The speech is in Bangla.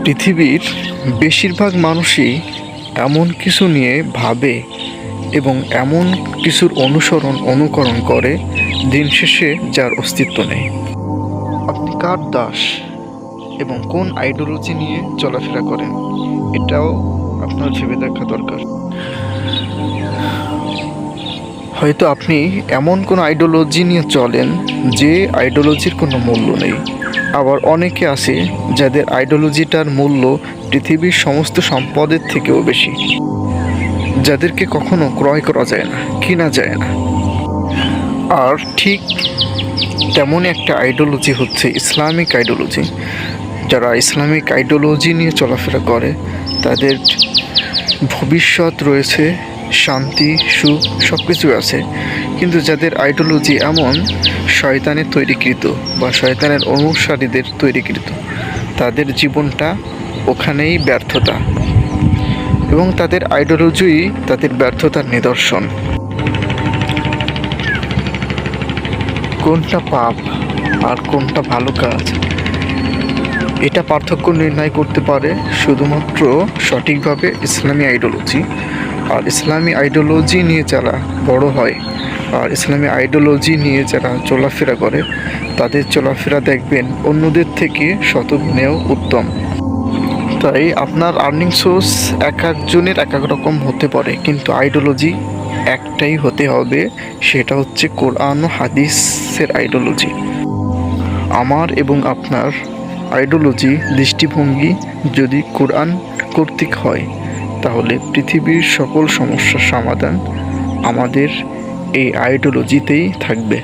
পৃথিবীর বেশিরভাগ মানুষই এমন কিছু নিয়ে ভাবে এবং এমন কিছুর অনুকরণ করে দিন শেষে যার অস্তিত্ব নেই। আপনি কার দাস এবং কোন আইডিওলজি নিয়ে চলাফেরা করেন, এটাও আপনার ভেবে দেখা দরকার। হয়তো আপনি এমন কোনো আইডিওলজি নিয়ে চলেন যে আইডিওলজির কোনো মূল্য নেই। আবার অনেকে আছে যাদের আইডিওলজিটার মূল্য পৃথিবীর সমস্ত সম্পদের থেকেও বেশি, যাদেরকে কখনো ক্রয় করা যায় না, কেনা যায় না। আর ঠিক তেমন একটা আইডিওলজি হচ্ছে ইসলামিক আইডিওলজি। যারা ইসলামিক আইডিওলজি নিয়ে চলাফেরা করে তাদের ভবিষ্যৎ রয়েছে, শান্তি, সুখ সব কিছু আছে। কিন্তু যাদের আইডিওলজি এমন শয়তানের তৈরিকৃত বা শয়তানের অনুসারীদের তৈরিকৃত, তাদের জীবনটা ওখানেই ব্যর্থতা, এবং তাদের আইডিওলজিই তাদের ব্যর্থতার নিদর্শন। কোনটা পাপ আর কোনটা ভালো কাজ, এটা পার্থক্য নির্ণয় করতে পারে শুধুমাত্র সঠিকভাবে ইসলামী আইডিওলজি। আর ইসলামী আইডিওলজি নিয়ে যারা বড় হয় আর ইসলামী আইডিওলজি নিয়ে যারা চলাফেরা করে, তাদের চলাফেরা দেখবেন অন্যদের থেকে শতগুণেও উত্তম। তাই আপনার আর্নিং সোর্স এক একজনের এক এক রকম হতে পারে, কিন্তু আইডিওলজি একটাই হতে হবে, সেটা হচ্ছে কোরআন ও হাদিসের আইডিওলজি। আমার এবং আপনার আইডিওলজি, দৃষ্টিভঙ্গি যদি কোরআন কর্তৃক হয়, তাহলে পৃথিবীর সকল সমস্যার সমাধান আমাদের এই আইডিওলজিতেই থাকবে।